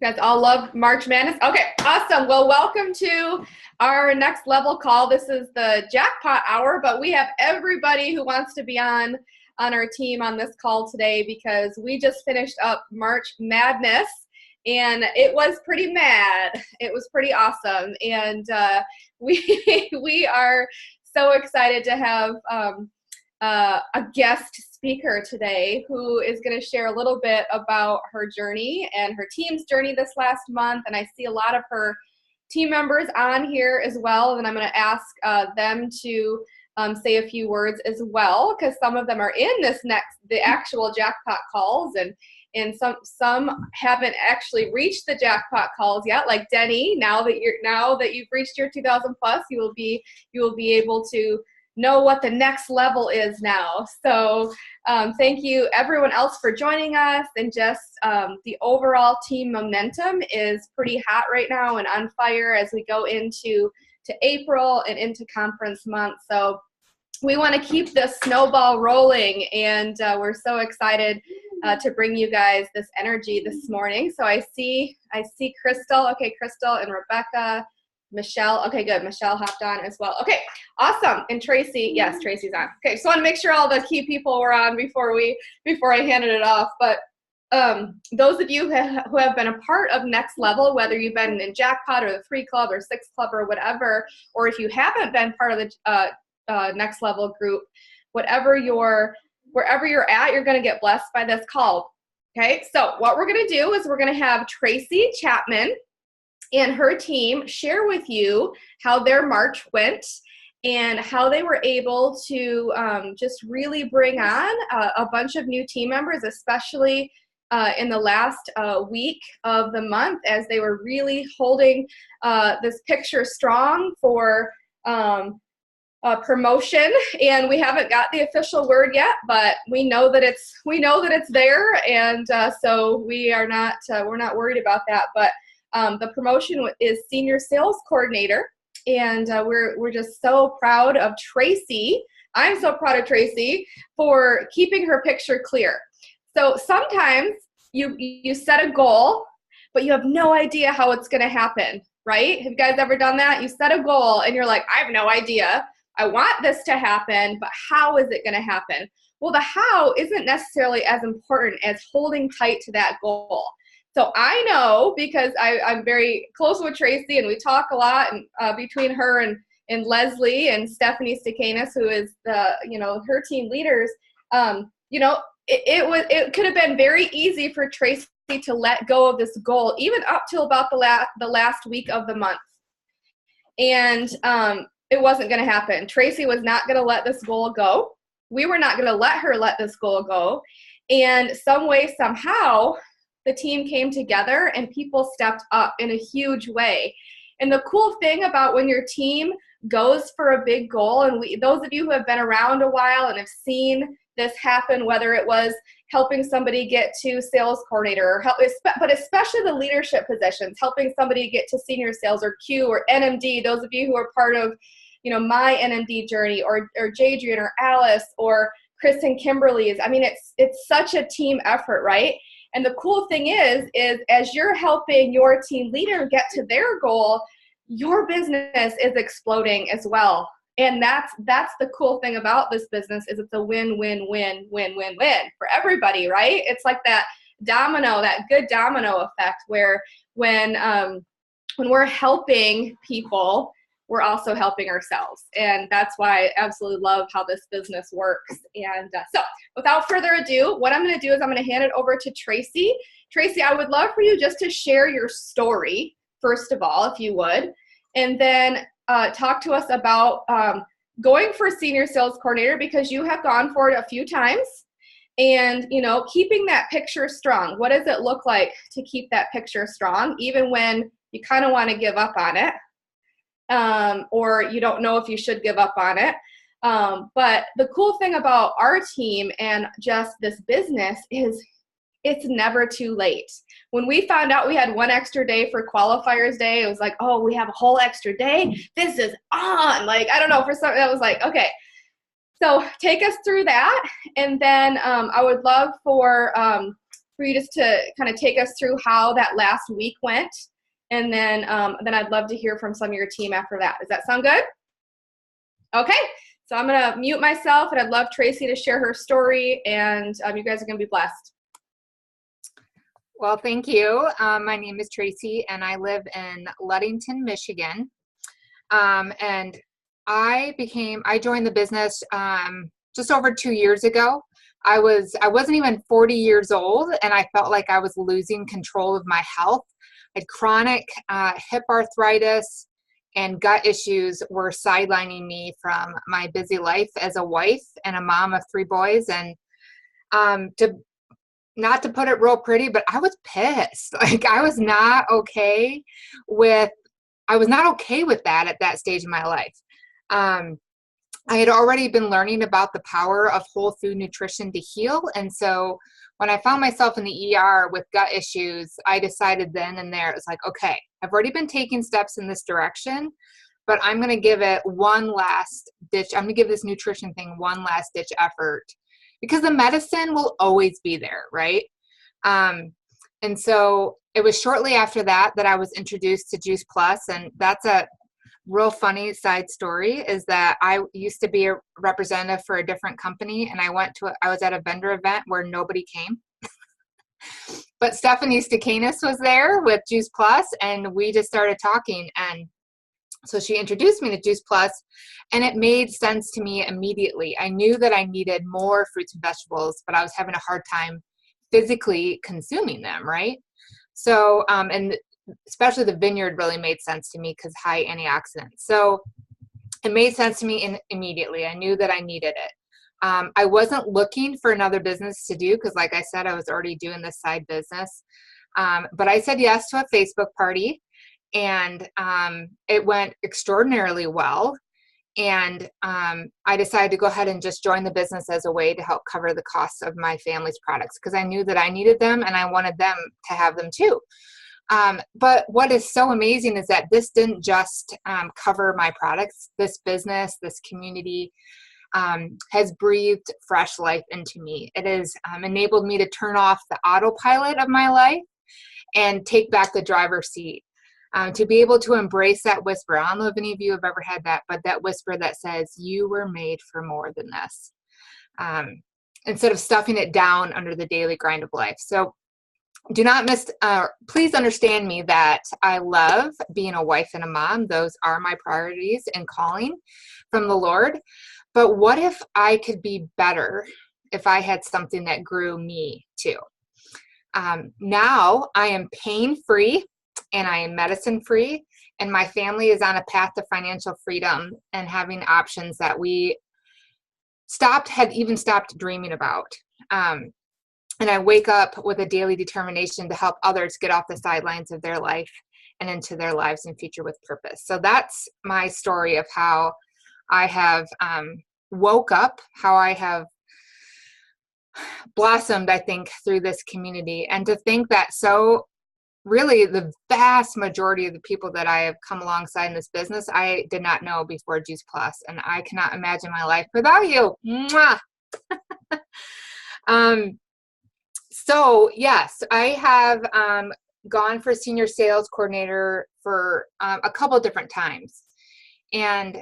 You guys all love March Madness? Okay, awesome. Well, welcome to our next level call. This is the jackpot hour, but we have everybody who wants to be on our team on this call today because we just finished up March Madness and it was pretty mad. It was pretty awesome. And we are so excited to have a guest speaker today who is going to share a little bit about her journey and her team's journey this last month. And I see a lot of her team members on here as well. And I'm going to ask them to say a few words as well, because some of them are in the actual jackpot calls, and some haven't actually reached the jackpot calls yet, like Denny. Now that you've reached your 2,000 plus, you will be able to know what the next level is now. So thank you everyone else for joining us, and just the overall team momentum is pretty hot right now and on fire as we go into April and into conference month. So we want to keep the snowball rolling, and we're so excited to bring you guys this energy this morning. So I see Crystal. Okay, Crystal and Rebecca. Michelle, okay, good. Michelle hopped on as well. Okay, awesome. And Tracy, yes, Tracy's on. Okay, so I want to make sure all the key people were on before I handed it off. But those of you who have been a part of Next Level, whether you've been in Jackpot or the 3 Club or 6 Club or whatever, or if you haven't been part of the Next Level group, wherever you're at, you're going to get blessed by this call. Okay, so what we're going to do is we're going to have Tracey Chapman and her team share with you how their March went and how they were able to just really bring on a bunch of new team members, especially in the last week of the month, as they were really holding this picture strong for promotion. And we haven't got the official word yet, but we know that it's there, and so we're not worried about that. But the promotion is Senior Sales Coordinator, and we're just so proud of Tracey. I'm so proud of Tracey for keeping her picture clear. So sometimes you set a goal, but you have no idea how it's going to happen, right? Have you guys ever done that? You set a goal, and you're like, I have no idea. I want this to happen, but how is it going to happen? Well, the how isn't necessarily as important as holding tight to that goal. So I know, because I'm very close with Tracey, and we talk a lot, and between her and Leslie and Stephanie Stakanis, who is her team leaders, it could have been very easy for Tracey to let go of this goal, even up till about the last week of the month. And it wasn't going to happen. Tracey was not going to let this goal go. We were not going to let her let this goal go. And some way, somehow, the team came together and people stepped up in a huge way. And the cool thing about when your team goes for a big goal, and those of you who have been around a while and have seen this happen, whether it was helping somebody get to sales coordinator, but especially the leadership positions, helping somebody get to senior sales or Q or NMD, those of you who are part of my NMD journey, or Jadrian or Alice or Chris and Kimberly's. I mean, it's such a team effort, right? And the cool thing is as you're helping your team leader get to their goal, your business is exploding as well. And that's the cool thing about this business, is it's a win-win-win-win-win-win for everybody, right? It's like that good domino effect, where when we're helping people, we're also helping ourselves. And that's why I absolutely love how this business works. And so without further ado, what I'm going to do is I'm going to hand it over to Tracey. Tracey, I would love for you just to share your story, first of all, if you would, and then talk to us about going for Senior Sales Coordinator, because you have gone for it a few times, and keeping that picture strong. What does it look like to keep that picture strong, even when you kind of want to give up on it? Or you don't know if you should give up on it. But the cool thing about our team and just this business is it's never too late. When we found out we had one extra day for qualifiers day, it was like, oh, we have a whole extra day. This is on. Like, I don't know, for some, that was like, okay. So take us through that. And then I would love for for you just to kind of take us through how that last week went. And then I'd love to hear from some of your team after that. Does that sound good? Okay. So I'm going to mute myself, and I'd love Tracey to share her story, and you guys are going to be blessed. Well, thank you. My name is Tracey, and I live in Ludington, Michigan. And I joined the business just over 2 years ago. I wasn't even 40 years old, and I felt like I was losing control of my health. I had chronic hip arthritis, and gut issues were sidelining me from my busy life as a wife and a mom of 3 boys. And not to put it real pretty, but I was pissed. Like, I was not okay with that at that stage of my life. I had already been learning about the power of whole food nutrition to heal. And so when I found myself in the ER with gut issues, I decided then and there, it was like, okay, I've already been taking steps in this direction, but I'm going to give it one last ditch. I'm going to give this nutrition thing one last ditch effort, because the medicine will always be there, right? And so it was shortly after that I was introduced to Juice Plus. And that's a real funny side story, is that I used to be a representative for a different company, and I was at a vendor event where nobody came. But Stephanie Stakanis was there with Juice Plus, and we just started talking. And so she introduced me to Juice Plus, and it made sense to me immediately. I knew that I needed more fruits and vegetables, but I was having a hard time physically consuming them, right? So, and especially the vineyard really made sense to me because high antioxidants. So it made sense to me immediately. I knew that I needed it. I wasn't looking for another business to do because, like I said, I was already doing this side business. But I said yes to a Facebook party, and it went extraordinarily well. And I decided to go ahead and just join the business as a way to help cover the costs of my family's products, because I knew that I needed them and I wanted them to have them too. But what is so amazing is that this didn't just cover my products. This business, this community has breathed fresh life into me. It has enabled me to turn off the autopilot of my life and take back the driver's seat. To be able to embrace that whisper. I don't know if any of you have ever had that, but that whisper that says, you were made for more than this. Instead of stuffing it down under the daily grind of life. So please understand me that I love being a wife and a mom. Those are my priorities and calling from the Lord. But what if I could be better if I had something that grew me too? Now I am pain-free and I am medicine-free, and my family is on a path to financial freedom and having options that we had even stopped dreaming about. And I wake up with a daily determination to help others get off the sidelines of their life and into their lives and future with purpose. So that's my story of how I have woke up, how I have blossomed, I think, through this community. And to think that really the vast majority of the people that I have come alongside in this business, I did not know before Juice Plus, and I cannot imagine my life without you. Mwah! So yes, I have gone for senior sales coordinator for a couple different times. And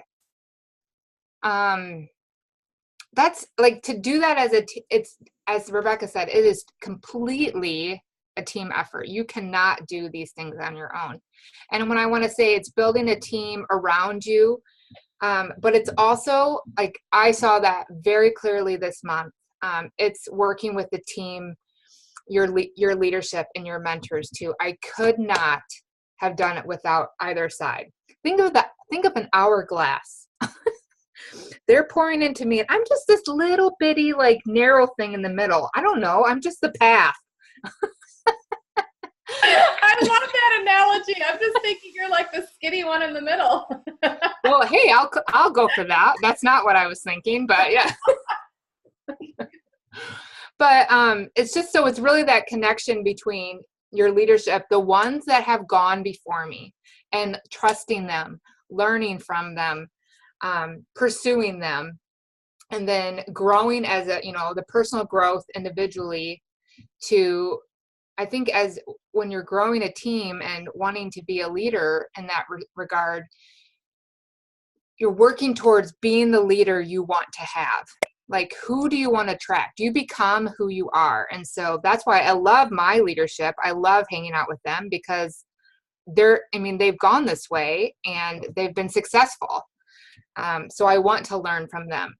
that's like, to do that it's, as Rebecca said, it is completely a team effort. You cannot do these things on your own. And when I want to say, it's building a team around you, but it's also, like, I saw that very clearly this month. It's working with the team, your leadership and your mentors too. I could not have done it without either side. Think of an hourglass. They're pouring into me, and I'm just this little bitty, like, narrow thing in the middle. I don't know. I'm just the path. I love that analogy. I'm just thinking you're like the skinny one in the middle. Well, hey, I'll go for that. That's not what I was thinking, but yeah. But it's just, so it's really that connection between your leadership, the ones that have gone before me, and trusting them, learning from them, pursuing them, and then growing as the personal growth individually I think as when you're growing a team and wanting to be a leader in that regard, you're working towards being the leader you want to have. Like, who do you want to attract? You become who you are. And so that's why I love my leadership. I love hanging out with them because they've gone this way and they've been successful. So I want to learn from them.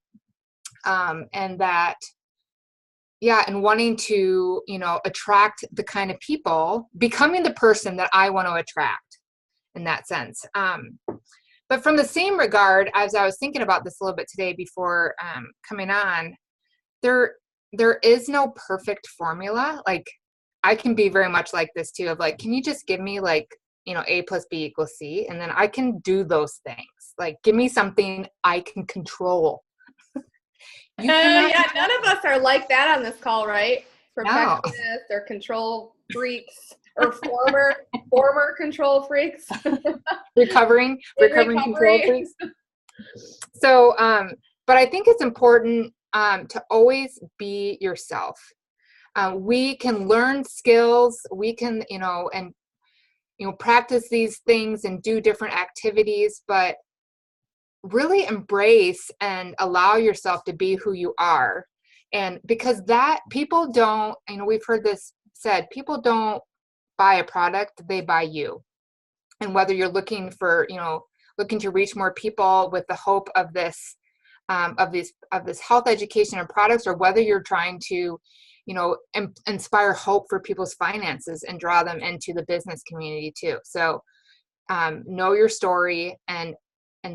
And wanting to, attract the kind of people, becoming the person that I want to attract in that sense. But from the same regard, as I was thinking about this a little bit today before coming on, there is no perfect formula. Like, I can be very much like this too, of like, can you just give me like, A plus B equals C, and then I can do those things. Like, give me something I can control. None of us are like that on this call, right? Perfectionists No. or control freaks or former control freaks. recovering control freaks. So, but I think it's important to always be yourself. We can learn skills. We can, practice these things and do different activities, but really embrace and allow yourself to be who you are. And because that people don't, we've heard this said, people don't buy a product, they buy you. And whether you're looking for, looking to reach more people with the hope of this, of this health education and products, or whether you're trying to, inspire hope for people's finances and draw them into the business community too. So know your story and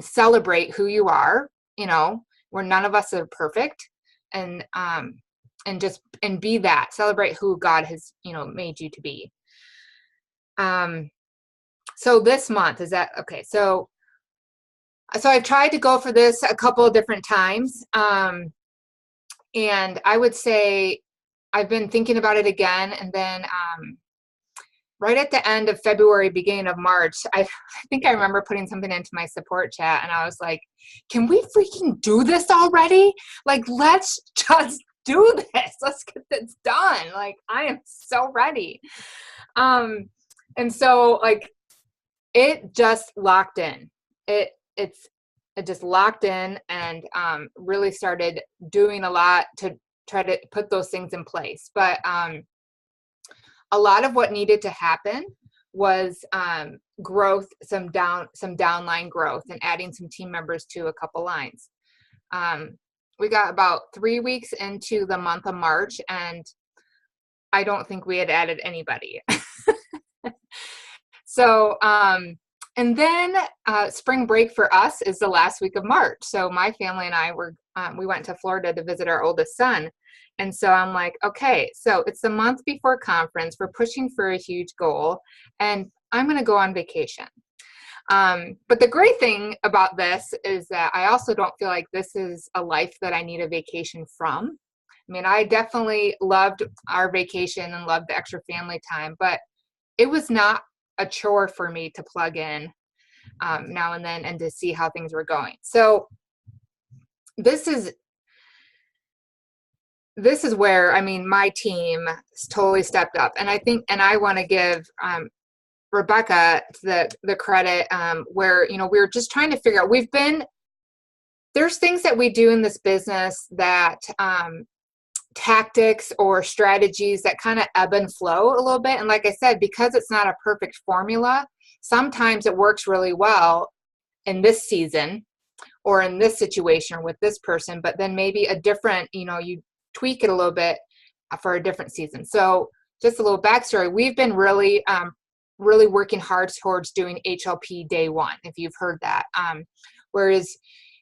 celebrate who you are, where none of us are perfect, and be that, celebrate who God has, made you to be. So this month, is that okay? So I've tried to go for this a couple of different times. And I would say I've been thinking about it again. And then right at the end of February, beginning of March, I think I remember putting something into my support chat, and I was like, can we freaking do this already? Like, let's just do this. Let's get this done. Like, I am so ready. And so like, it just locked in. It just locked in, and really started doing a lot to try to put those things in place. But a lot of what needed to happen was growth, some downline growth, and adding some team members to a couple lines. We got about 3 weeks into the month of March, and I don't think we had added anybody. So, and then spring break for us is the last week of March. So my family and I we went to Florida to visit our oldest son. And so I'm like, okay, so it's the month before conference. We're pushing for a huge goal, and I'm going to go on vacation. But the great thing about this is that I also don't feel like this is a life that I need a vacation from. I mean, I definitely loved our vacation and loved the extra family time, but it was not a chore for me to plug in now and then and to see how things were going. So this is where, I mean, my team totally stepped up. And I think, and I want to give Rebecca the credit where, we're just trying to figure out, there's things that we do in this business that tactics or strategies that kind of ebb and flow a little bit. And like I said, because it's not a perfect formula, sometimes it works really well in this season or in this situation with this person, but then maybe a different, you tweak it a little bit for a different season. So just a little backstory. We've been really working hard towards doing HLP day one, if you've heard that. Whereas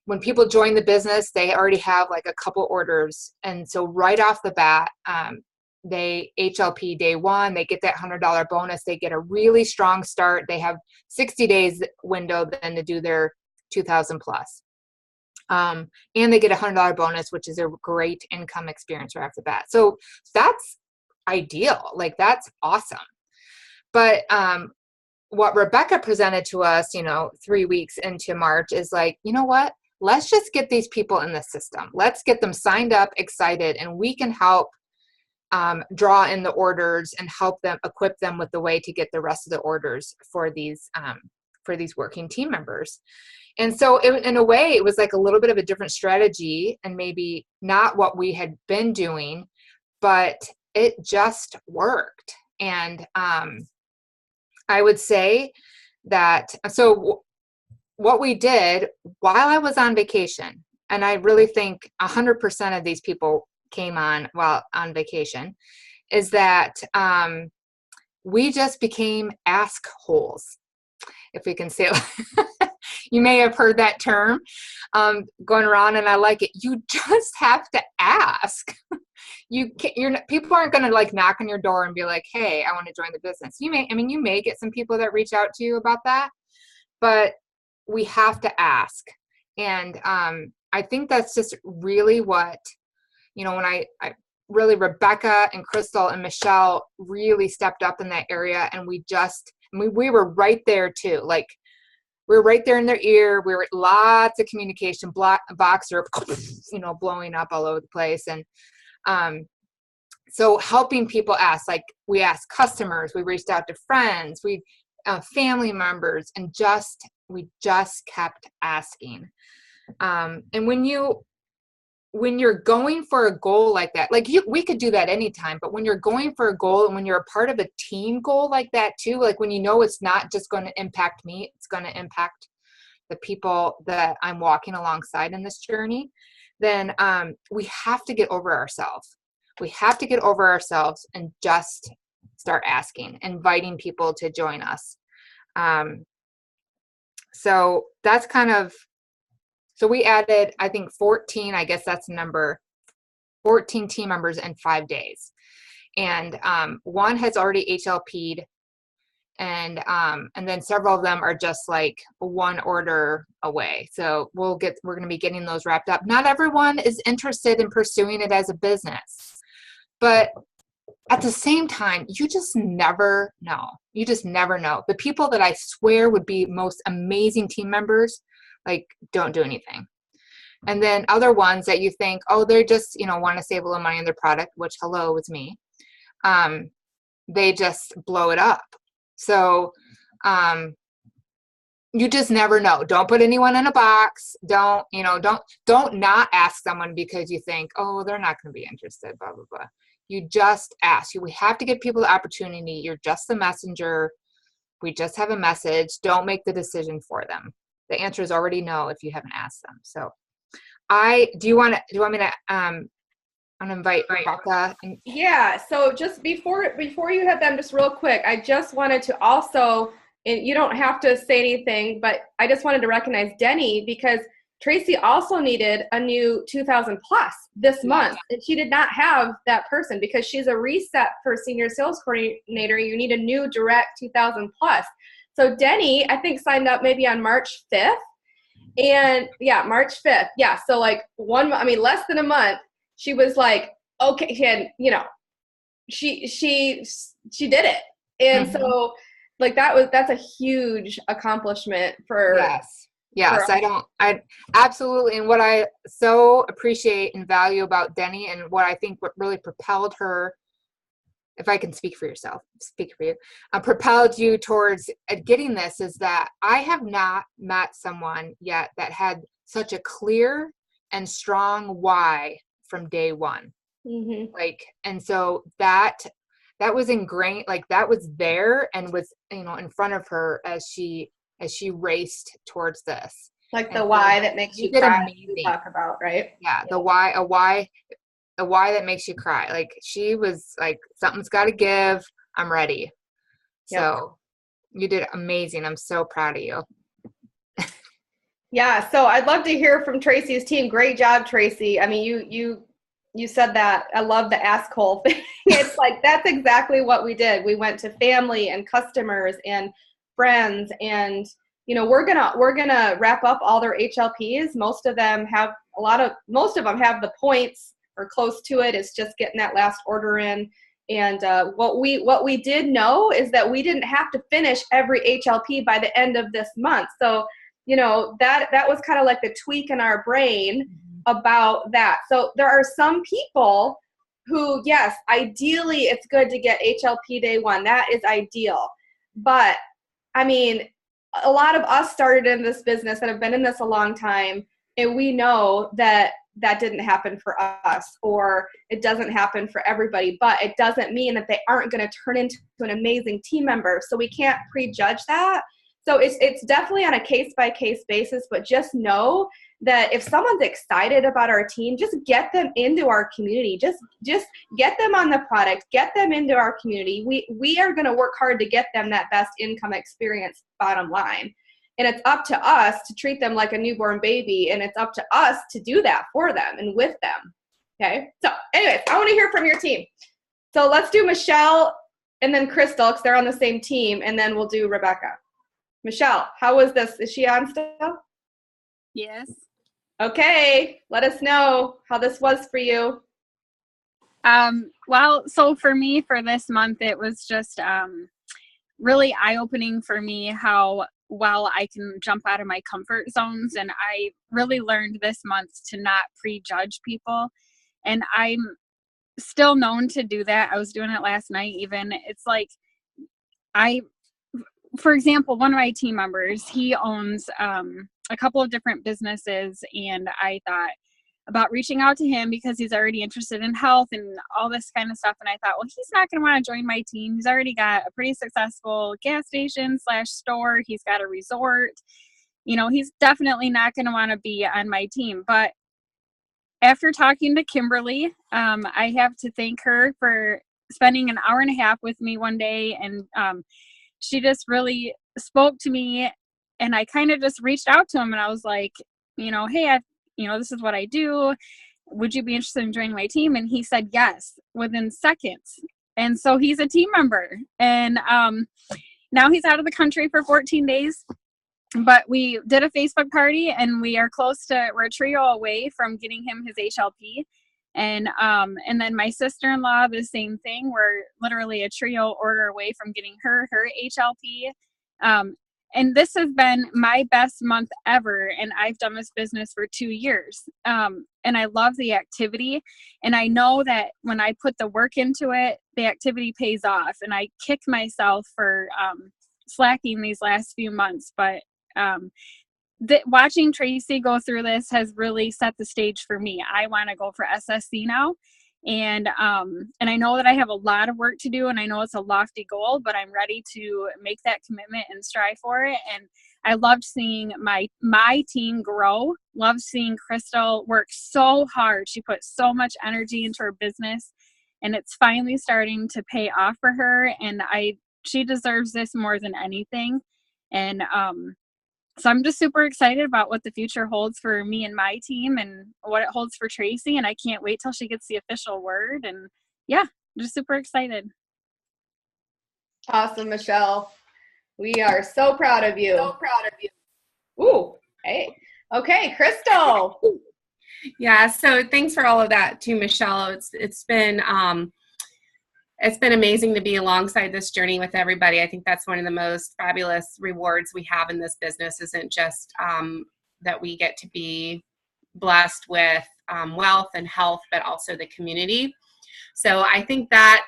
when people join the business, they already have like a couple orders. And so right off the bat, they HLP day one, they get that $100 bonus. They get a really strong start. They have 60 days window then to do their 2,000 plus. And they get a $100 bonus, which is a great income experience right off the bat. So that's ideal. Like, that's awesome. But what Rebecca presented to us, 3 weeks into March is like, you know what? Let's just get these people in the system. Let's get them signed up, excited, and we can help draw in the orders and help them, equip them with the way to get the rest of the orders for these working team members. And so in a way, it was like a little bit of a different strategy and maybe not what we had been doing, but it just worked. And I would say that, so what we did while I was on vacation, and I really think 100% of these people came on while on vacation, is that we just became ask holes, if we can say it. You may have heard that term going around, and I like it. You just have to ask. People aren't going to like knock on your door and be like, hey, I want to join the business. You may get some people that reach out to you about that, but we have to ask. And I think that's just really what, when I really, Rebecca and Crystal and Michelle really stepped up in that area. And we were right there too. Like, we were right there in their ear. We were lots of communication, Voxer, blowing up all over the place. And so helping people ask, like we asked customers, we reached out to friends, family members, and we just kept asking. And when you're going for a goal like that, we could do that anytime, but when you're going for a goal and when you're a part of a team goal like that too, like when it's not just going to impact me, it's going to impact the people that I'm walking alongside in this journey, then we have to get over ourselves. We have to get over ourselves and just start asking, inviting people to join us. So that's so we added, I think 14, I guess that's the number, 14 team members in 5 days. And one has already HLP'd, and then several of them are just like one order away. So we're going to be getting those wrapped up. Not everyone is interested in pursuing it as a business, but at the same time, you just never know. You just never know. The people that I swear would be most amazing team members, like, don't do anything. And then other ones that you think, oh, they're just, want to save a little money on their product, which, hello, it's me. They just blow it up. So you just never know. Don't put anyone in a box. Don't not ask someone because you think, oh, they're not going to be interested, blah, blah, blah. You just ask. We have to give people the opportunity. You're just the messenger. We just have a message. Don't make the decision for them. The answer is already no if you haven't asked them. So do you want me to invite Rebecca? Yeah. So just before you have them, just real quick, I just wanted to also, and you don't have to say anything, but I just wanted to recognize Denny because Tracey also needed a new 2,000 plus this month, and she did not have that person because she's a reset for senior sales coordinator. You need a new direct 2,000 plus. So Denny, I think, signed up maybe on March 5th. And yeah, March 5th. Yeah. So like less than a month, she was like, okay. She did it. And so like, that's a huge accomplishment for, Yes. I absolutely. And what I so appreciate and value about Denny, and what I think what really propelled her, if I can speak for you, propelled you towards getting this, is that I have not met someone yet that had such a clear and strong why from day one. Mm-hmm. And so that was ingrained, that was there and was, in front of her as she raced towards this. Like the why that makes you cry, you talk about, right? Yeah. The why, a why that makes you cry. Like, she was like, something's got to give. I'm ready. Yep. So you did amazing. I'm so proud of you. Yeah. So I'd love to hear from Tracey's team. Great job, Tracey. I mean, you said that. I love the ask hole thing. It's like, that's exactly what we did. We went to family and customers and friends, and we're gonna wrap up all their HLPs. Most of them have the points or close to it. It's just getting that last order in. And what we did know is that we didn't have to finish every HLP by the end of this month. So that was kind of like the tweak in our brain about that. So there are some people who, yes, ideally it's good to get HLP day one. That is ideal. But I mean, a lot of us started in this business that have been in this a long time, and we know that that didn't happen for us, or it doesn't happen for everybody, but it doesn't mean that they aren't going to turn into an amazing team member. So we can't prejudge that. So it's definitely on a case-by-case basis, but just know that if someone's excited about our team, just get them into our community. Just get them on the product, get them into our community. We are going to work hard to get them that best income experience, bottom line. And it's up to us to treat them like a newborn baby, and it's up to us to do that for them and with them. Okay? So anyways, I want to hear from your team. So let's do Michelle and then Crystal, because they're on the same team, and then we'll do Rebecca. Michelle, how was this? Is she on still? Yes. Okay, let us know how this was for you. Well, so for me, for this month, it was just really eye-opening for me how well I can jump out of my comfort zones. And I really learned this month to not prejudge people. And I'm still known to do that. I was doing it last night even. It's like for example, one of my team members, he owns a couple of different businesses, and I thought about reaching out to him because he's already interested in health and all this kind of stuff. And I thought, well, he's not going to want to join my team. He's already got a pretty successful gas station / store. He's got a resort. You know, he's definitely not going to want to be on my team. But after talking to Kimberly, I have to thank her for spending an hour and a half with me one day. And she just really spoke to me, and I kind of just reached out to him, and I was like, you know, hey, this is what I do. Would you be interested in joining my team? And he said yes within seconds. And so he's a team member. And now he's out of the country for 14 days. But we did a Facebook party, and we're a trio away from getting him his HLP. And then my sister-in-law, the same thing. We're literally a trio order away from getting her HLP. And this has been my best month ever. And I've done this business for 2 years. And I love the activity. And I know that when I put the work into it, the activity pays off. And I kick myself for slacking these last few months. But watching Tracey go through this has really set the stage for me. I want to go for SSC now. And I know that I have a lot of work to do, and I know it's a lofty goal, but I'm ready to make that commitment and strive for it. And I loved seeing my team grow, loved seeing Crystal work so hard. She put so much energy into her business, and it's finally starting to pay off for her. And she deserves this more than anything. And so I'm just super excited about what the future holds for me and my team, and what it holds for Tracey. And I can't wait till she gets the official word. And yeah, I'm just super excited. Awesome, Michelle. We are so proud of you. Ooh, hey. Okay, Crystal. Yeah, so thanks for all of that too, Michelle. It's been amazing to be alongside this journey with everybody. I think that's one of the most fabulous rewards we have in this business, isn't just that we get to be blessed with wealth and health, but also the community. So I think that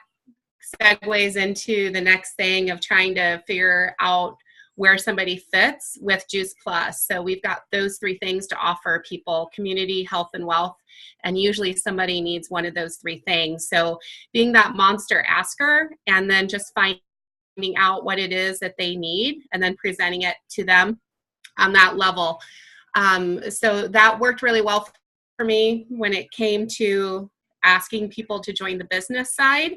segues into the next thing of trying to figure out where somebody fits with Juice Plus. So we've got those 3 things to offer people: community, health, and wealth. And usually somebody needs one of those 3 things. So being that monster asker, and then just finding out what it is that they need, and then presenting it to them on that level. So that worked really well for me when it came to asking people to join the business side.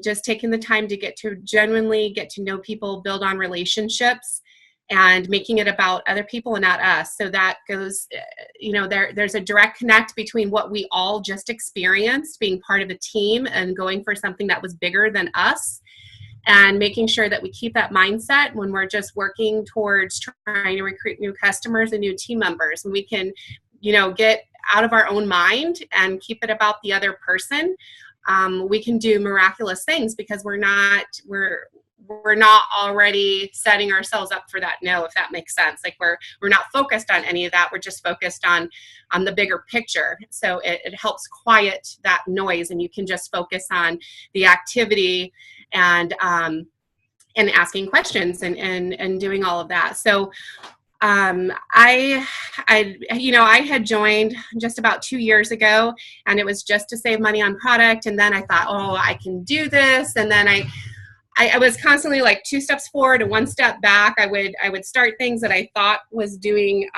Just taking the time to genuinely get to know people, build on relationships, and making it about other people and not us. So that goes, there's a direct connect between what we all just experienced, being part of a team and going for something that was bigger than us, and making sure that we keep that mindset when we're just working towards trying to recruit new customers and new team members. And we can, get out of our own mind and keep it about the other person. We can do miraculous things, because we're not already setting ourselves up for that no, if that makes sense. Like we're not focused on any of that. We're just focused on the bigger picture. So it helps quiet that noise, and you can just focus on the activity and asking questions and doing all of that. So I had joined just about 2 years ago, and it was just to save money on product. And then I thought, oh, I can do this. And then I was constantly like 2 steps forward and 1 step back. I would start things that I thought was doing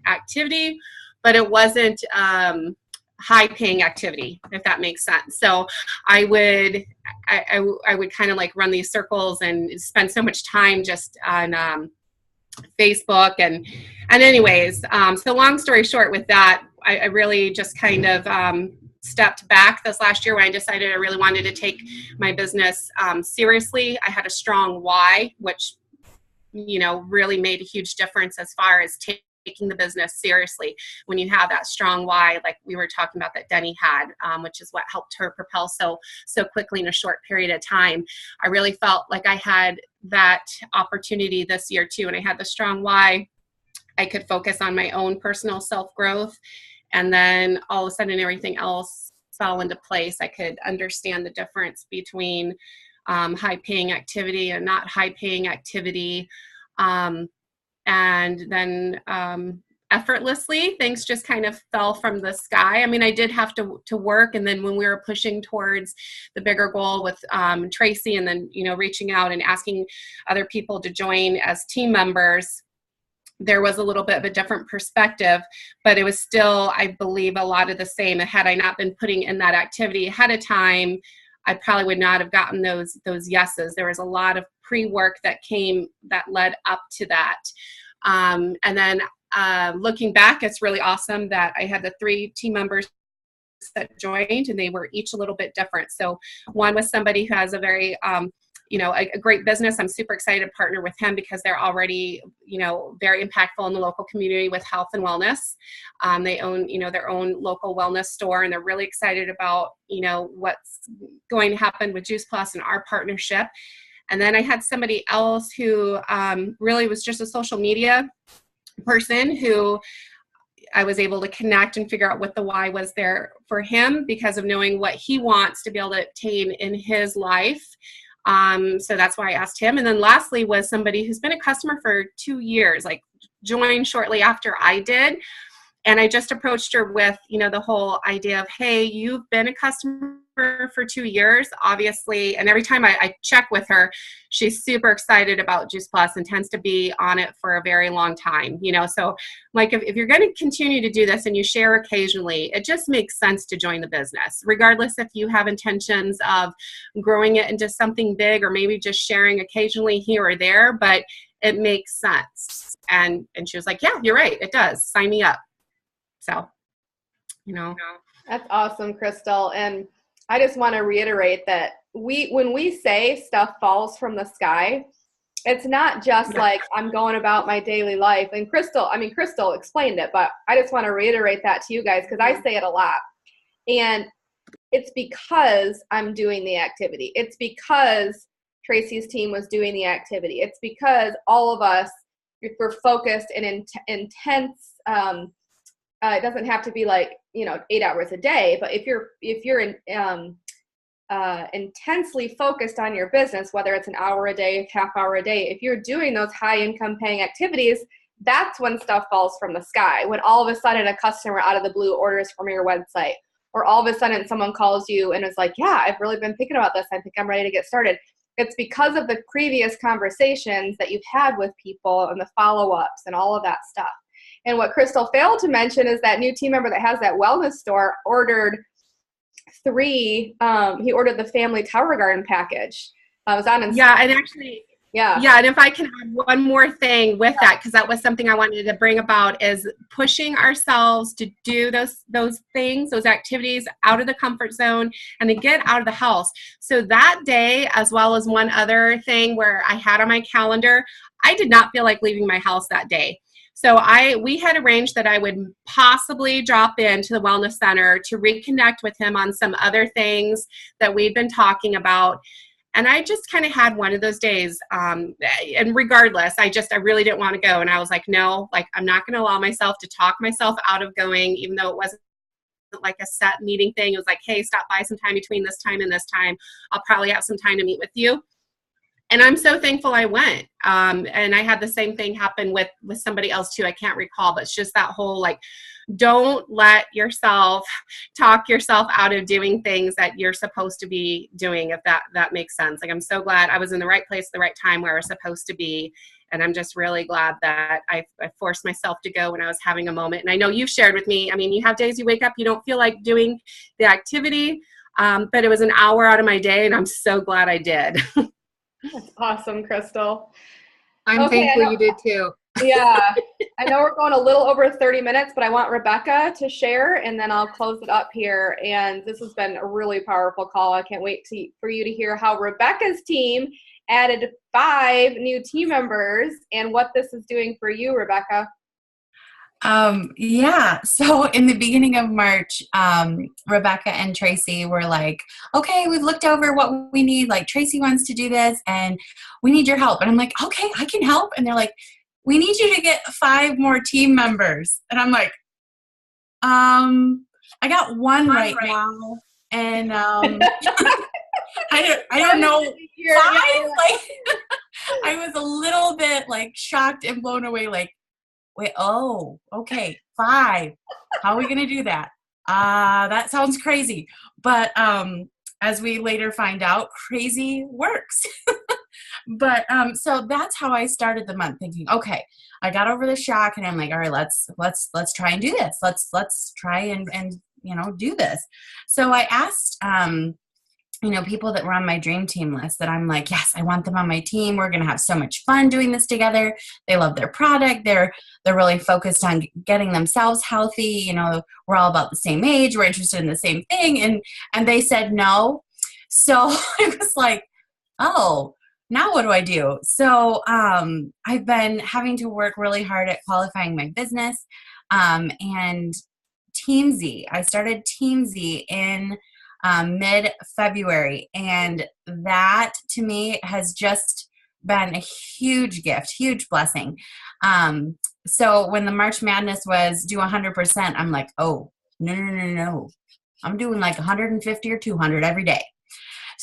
activity, but it wasn't high paying activity, if that makes sense. So I would kind of like run these circles and spend so much time just on Facebook and anyways, so long story short with that, I really just kind of stepped back this last year when I decided I really wanted to take my business seriously. I had a strong why, which, really made a huge difference as far as taking the business seriously. When you have that strong why, like we were talking about that Denny had, which is what helped her propel so quickly in a short period of time. I really felt like I had that opportunity this year too. And I had the strong why. I could focus on my own personal self-growth. And then all of a sudden everything else fell into place. I could understand the difference between high-paying activity and not high-paying activity. And then effortlessly, things just kind of fell from the sky. I mean, I did have to work. And then when we were pushing towards the bigger goal with Tracey, and then, reaching out and asking other people to join as team members, there was a little bit of a different perspective, but it was still, I believe, a lot of the same. Had I not been putting in that activity ahead of time, I probably would not have gotten those yeses. There was a lot of pre-work that led up to that. And then looking back, it's really awesome that I had the 3 team members that joined, and they were each a little bit different. So one was somebody who has a very, a great business. I'm super excited to partner with him because they're already, very impactful in the local community with health and wellness. They own, their own local wellness store, and they're really excited about, what's going to happen with Juice Plus and our partnership. And then I had somebody else who really was just a social media person who I was able to connect and figure out what the why was there for him because of knowing what he wants to be able to attain in his life. So that's why I asked him. And then lastly was somebody who's been a customer for 2 years, like joined shortly after I did. And I just approached her with, the whole idea of, hey, you've been a customer for 2 years, obviously. And every time I check with her, she's super excited about Juice Plus and tends to be on it for a very long time, So like if you're going to continue to do this and you share occasionally, it just makes sense to join the business, regardless if you have intentions of growing it into something big or maybe just sharing occasionally here or there, but it makes sense. And she was like, yeah, you're right. It does. Sign me up. So, That's awesome, Crystal. And I just want to reiterate that when we say stuff falls from the sky, it's not just like I'm going about my daily life. And Crystal explained it, but I just want to reiterate that to you guys because I say it a lot. And it's because I'm doing the activity. It's because Tracey's team was doing the activity. It's because all of us, we're focused and intense. It doesn't have to be like 8 hours a day, but if you're intensely focused on your business, whether it's an hour a day, half hour a day, if you're doing those high income paying activities, that's when stuff falls from the sky. When all of a sudden a customer out of the blue orders from your website, or all of a sudden someone calls you and is like, yeah, I've really been thinking about this. I think I'm ready to get started. It's because of the previous conversations that you've had with people and the follow-ups and all of that stuff. And what Crystal failed to mention is that new team member that has that wellness store ordered 3. He ordered the family tower garden package. I was on. Yeah, and actually, yeah. And if I can add one more thing with that, because that was something I wanted to bring about, is pushing ourselves to do those things, those activities out of the comfort zone and to get out of the house. So that day, as well as one other thing where I had on my calendar, I did not feel like leaving my house that day. So we had arranged that I would possibly drop into the wellness center to reconnect with him on some other things that we'd been talking about. And I just kind of had one of those days. And regardless, I really didn't want to go. And I was like, no, like, I'm not going to allow myself to talk myself out of going, even though it wasn't like a set meeting thing. It was like, hey, stop by sometime between this time and this time. I'll probably have some time to meet with you. And I'm so thankful I went. And I had the same thing happen with somebody else too. I can't recall, but it's just that whole, like, don't let yourself talk yourself out of doing things that you're supposed to be doing, if that makes sense. Like, I'm so glad I was in the right place at the right time where I was supposed to be. And I'm just really glad that I forced myself to go when I was having a moment. And I know you've shared with me, I mean, you have days you wake up, you don't feel like doing the activity, but it was an hour out of my day, and I'm so glad I did. That's awesome, Crystal. I'm thankful you did too. Yeah. I know we're going a little over 30 minutes, but I want Rebecca to share, and then I'll close it up here. And this has been a really powerful call. I can't wait for you to hear how Rebecca's team added 5 new team members and what this is doing for you, Rebecca. Yeah. So in the beginning of March, Rebecca and Tracey were like, okay, we've looked over what we need. Like, Tracey wants to do this and we need your help. And I'm like, okay, I can help. And they're like, we need you to get 5 more team members. And I'm like, I got one right now. And, I don't know, 5? Like, I was a little bit like shocked and blown away. Like, wait, oh, okay, 5. How are we going to do that? That sounds crazy. But as we later find out, crazy works. But so that's how I started the month, thinking, okay, I got over the shock, and I'm like, all right, let's try and do this. Let's try and do this. So I asked people that were on my dream team list that I'm like, yes, I want them on my team. We're going to have so much fun doing this together. They love their product. They're really focused on getting themselves healthy. We're all about the same age. We're interested in the same thing. And they said no. So I was like, oh, now what do I do? So I've been having to work really hard at qualifying my business. And Team Z, I started Team Z in mid-February, and that to me has just been a huge gift, huge blessing. So when the March Madness was do 100%, I'm like, oh, no. I'm doing like 150 or 200 every day.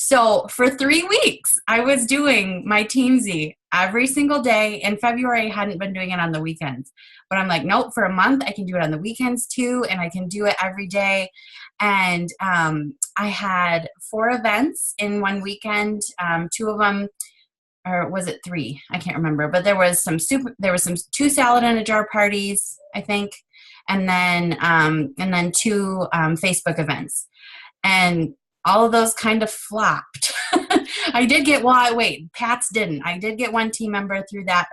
So for 3 weeks, I was doing my Team Z every single day. In February, I hadn't been doing it on the weekends. But I'm like, nope, for a month, I can do it on the weekends too, and I can do it every day. And I had 4 events in one weekend. 2 of them, or was it 3? I can't remember. But there was some 2 salad in a jar parties, I think, and then 2 Facebook events. And all of those kind of flopped. I did get, Pat's didn't. I did get one team member through that.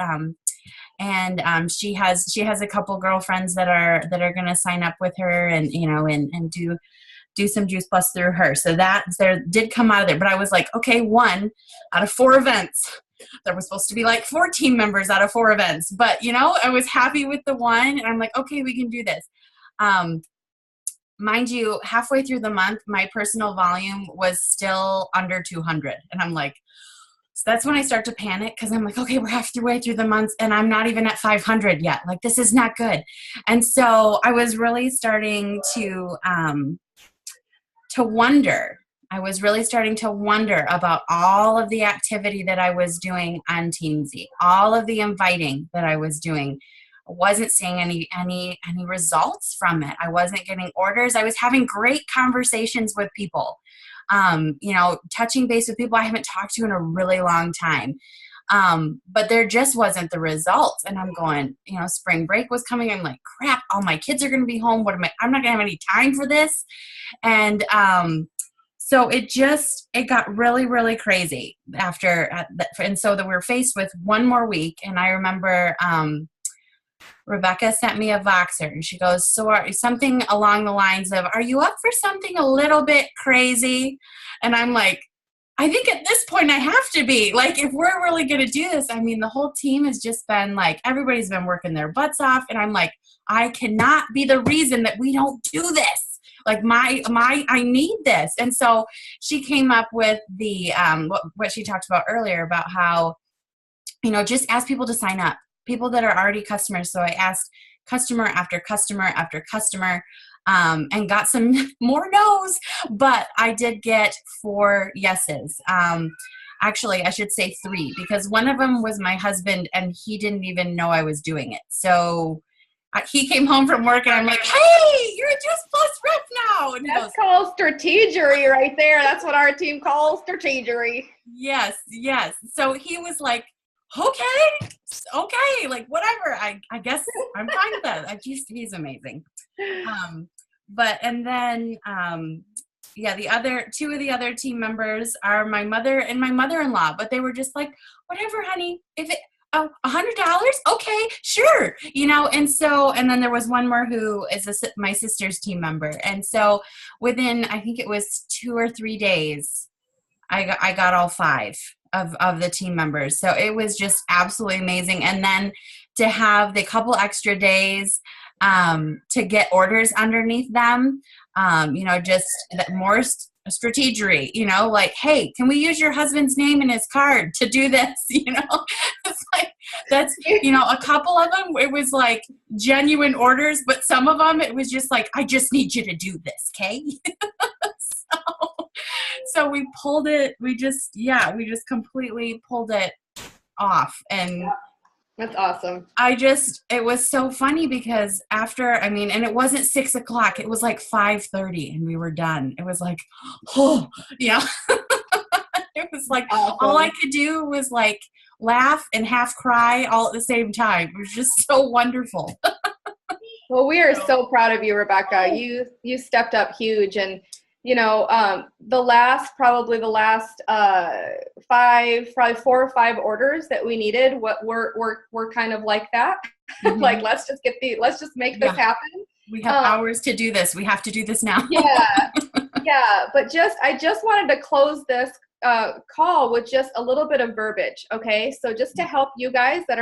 And she has a couple girlfriends that are going to sign up with her and do some Juice Plus through her. So that there did come out of there. But I was like, okay, 1 out of 4 events. There was supposed to be like 4 team members out of 4 events. But, I was happy with the 1. And I'm like, okay, we can do this. Mind you, halfway through the month, my personal volume was still under 200. And I'm like, so that's when I start to panic, because I'm like, okay, we're halfway through the month and I'm not even at 500 yet. Like, this is not good. And so I was really starting to wonder. I was really starting to wonder about all of the activity that I was doing on Team Z, all of the inviting that I was doing. I wasn't seeing any results from it. I wasn't getting orders. I was having great conversations with people, touching base with people I haven't talked to in a really long time. But there just wasn't the results. And I'm going, spring break was coming. I'm like, crap, all my kids are going to be home. I'm not going to have any time for this. And so it got really, really crazy and so that we were faced with one more week. And I remember, Rebecca sent me a Voxer, and she goes, something along the lines of, are you up for something a little bit crazy? And I'm like, I think at this point I have to be. Like, if we're really going to do this, I mean, the whole team has just been like, everybody's been working their butts off. And I'm like, I cannot be the reason that we don't do this. Like I need this. And so she came up with the, what she talked about earlier about how, just ask people to sign up, people that are already customers. So I asked customer after customer after customer, and got some more no's, but I did get 4 yeses. Actually, I should say 3, because one of them was my husband and he didn't even know I was doing it. So he came home from work and I'm like, hey, you're a Juice Plus rep now. And that's called strategery right there. That's what our team calls strategery. Yes. So he was like, okay, like whatever. I guess I'm fine with that. He's amazing. The other 2 of the other team members are my mother and my mother-in-law, but they were just like, whatever, honey, if it, $100, okay, sure, and then there was one more who is my sister's team member, and so within, I think it was 2 or 3 days, I got all 5 of the team members. So it was just absolutely amazing. And then to have the couple extra days to get orders underneath them, just that more strategery, like, hey, can we use your husband's name in his card to do this? It's like, that's, a couple of them, it was like genuine orders, but some of them, it was just like, I just need you to do this. Okay. So we pulled it, we just completely pulled it off. And that's awesome. It was so funny because after, and it wasn't 6 o'clock, it was like 5:30 and we were done. It was like, it was like, awesome. All I could do was like laugh and half cry all at the same time. It was just so wonderful. Well, we are so proud of you, Rebecca. You stepped up huge, and the last 5, probably 4 or 5 orders that we needed, were kind of like that. Mm-hmm. Like, let's just make this happen. We have hours to do this. We have to do this now. Yeah. But I just wanted to close this call with just a little bit of verbiage. Okay. So just to help you guys that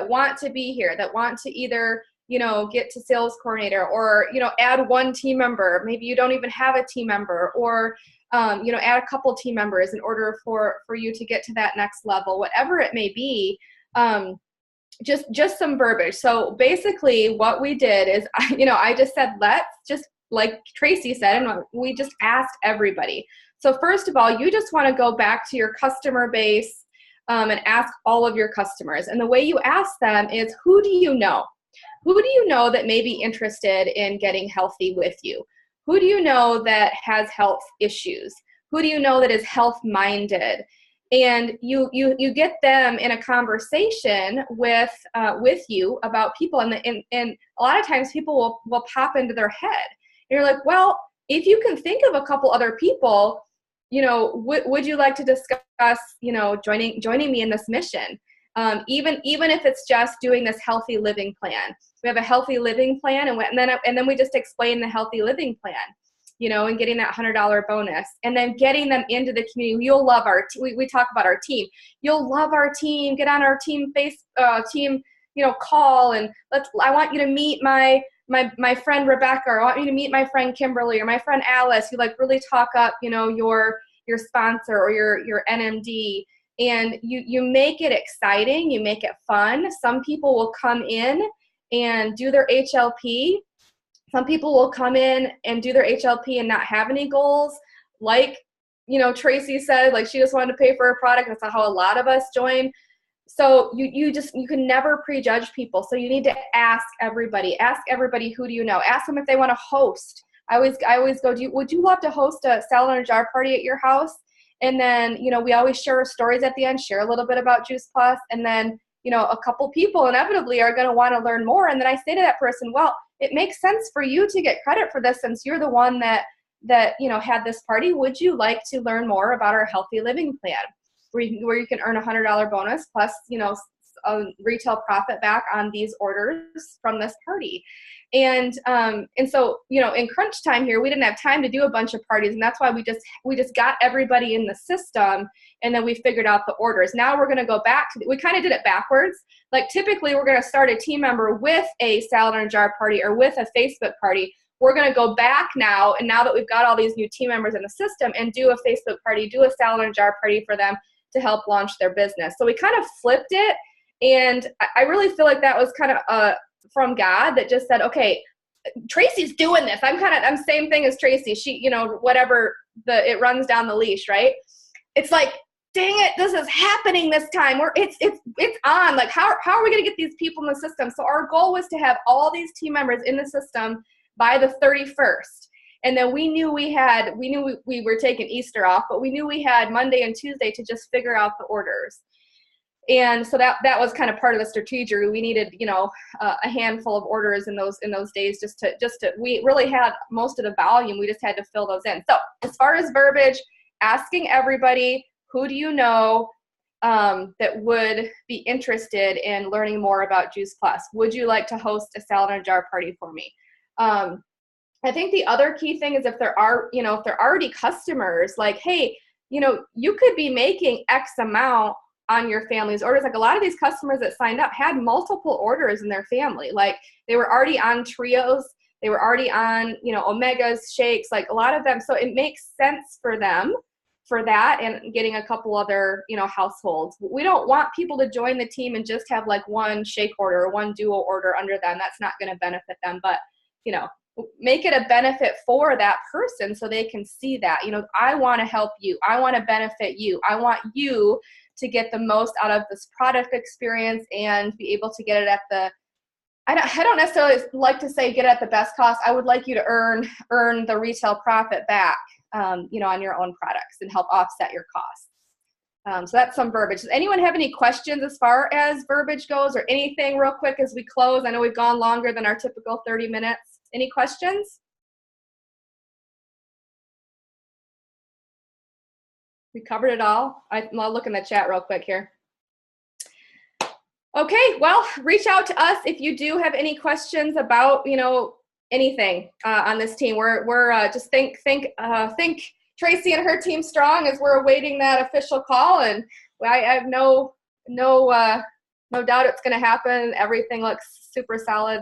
want to be here, that want to either get to sales coordinator, or, add 1 team member. Maybe you don't even have a team member, or, add a couple team members in order for you to get to that next level, whatever it may be. Just some verbiage. So basically what we did is, I just said, let's just, like Tracey said, and we just asked everybody. So first of all, you just want to go back to your customer base, and ask all of your customers. And the way you ask them is, who do you know? Who do you know that may be interested in getting healthy with you? Who do you know that has health issues? Who do you know that is health-minded? And you get them in a conversation with you about people, and a lot of times people will pop into their head. And you're like, well, if you can think of a couple other people, would you like to discuss, joining me in this mission? Even if it's just doing this healthy living plan. We have a healthy living plan, and then we just explain the healthy living plan, and getting that $100 bonus, and then getting them into the community. You'll love we talk about our team. You'll love our team. Get on our team call, and I want you to meet my friend Rebecca, or I want you to meet my friend Kimberly, or my friend Alice. You really talk up, your sponsor or your NMD. And you make it exciting, you make it fun. Some people will come in and do their HLP. Some people will come in and do their HLP and not have any goals. Like, Tracey said, like, she just wanted to pay for a product. That's how a lot of us join. So you can never prejudge people. So you need to ask everybody. Ask everybody, who do you know? Ask them if they want to host. I always go, would you love to host a salad in a jar party at your house? And then, we always share stories at the end, share a little bit about Juice Plus. And then, a couple people inevitably are going to want to learn more. And then I say to that person, well, it makes sense for you to get credit for this since you're the one that had this party. Would you like to learn more about our healthy living plan where you can earn a $100 bonus plus, a retail profit back on these orders from this party? And so, in crunch time here, we didn't have time to do a bunch of parties, and that's why we just got everybody in the system, and then we figured out the orders. Now we're going to go back we kind of did it backwards. Like, typically we're going to start a team member with a salad in a jar party or with a Facebook party. we're going to go back now, and now that we've got all these new team members in the system, and do a Facebook party, do a salad and jar party for them to help launch their business. So we kind of flipped it, and I really feel like that was kind of from God, that just said, okay, Tracey's doing this. I'm same thing as Tracey. She, you know, whatever it runs down the leash, right? It's like, dang it, this is happening this time. It's on. Like, how are we going to get these people in the system? So our goal was to have all these team members in the system by the 31st. And then we knew we were taking Easter off, but we knew we had Monday and Tuesday to just figure out the orders. And so that was kind of part of the strategy. We needed, you know, a handful of orders in those days just to we really had most of the volume. We just had to fill those in. So as far as verbiage, asking everybody, who do you know that would be interested in learning more about Juice Plus? Would you like to host a salad and a jar party for me? I think the other key thing is if they're already customers, like, hey, you know, you could be making X amount on your family's orders. Like, a lot of these customers that signed up had multiple orders in their family. Like, they were already on Trios, they were already on, you know, Omegas, shakes, like a lot of them. So it makes sense for them for that, and getting a couple other, you know, households. We don't want people to join the team and just have like one shake order or one duo order under them. That's not going to benefit them, but, you know, make it a benefit for that person so they can see that, you know, I want to help you. I want to benefit you. I want you to get the most out of this product experience and be able to get it at the, I don't necessarily like to say get it at the best cost. I would like you to earn the retail profit back, you know, on your own products and help offset your costs. So that's some verbiage. Does anyone have any questions as far as verbiage goes, or anything real quick as we close? I know we've gone longer than our typical 30 minutes. Any questions? We covered it all. I'll look in the chat real quick here. Okay, well, reach out to us if you do have any questions about, you know, anything on this team. We're just think Tracey and her team strong as we're awaiting that official call, and I have no doubt it's going to happen. Everything looks super solid,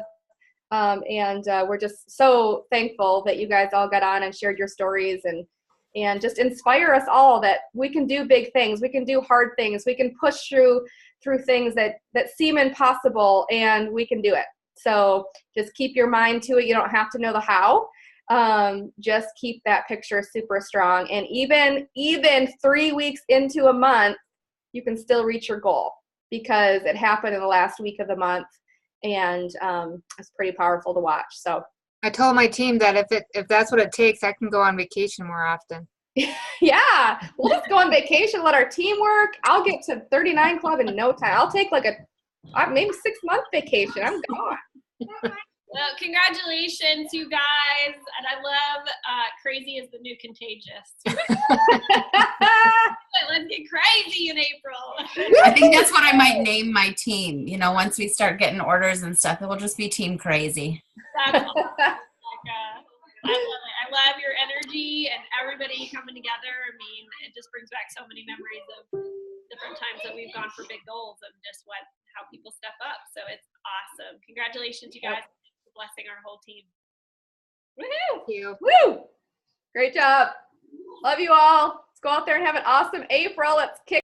and we're just so thankful that you guys all got on and shared your stories and just inspire us all that we can do big things, we can do hard things, we can push through things that seem impossible, and we can do it. So just keep your mind to it. You don't have to know the how. Just keep that picture super strong. And even 3 weeks into a month, you can still reach your goal, because it happened in the last week of the month, and it's pretty powerful to watch. So I told my team that if that's what it takes, I can go on vacation more often. Yeah, we'll just go on vacation, let our team work. I'll get to 39 Club in no time. I'll take like maybe 6-month vacation. I'm gone. Well, congratulations, you guys. And I love crazy is the new contagious. Let's get crazy in April. I think that's what I might name my team. You know, once we start getting orders and stuff, it will just be Team Crazy. That's awesome. I love it. I love your energy and everybody coming together. I mean, it just brings back so many memories of different times that we've gone for big goals and just how people step up. So it's awesome. Congratulations, you guys. Thanks for blessing our whole team. Woohoo! Thank you. Woo! Great job. Love you all. Let's go out there and have an awesome April. Let's kick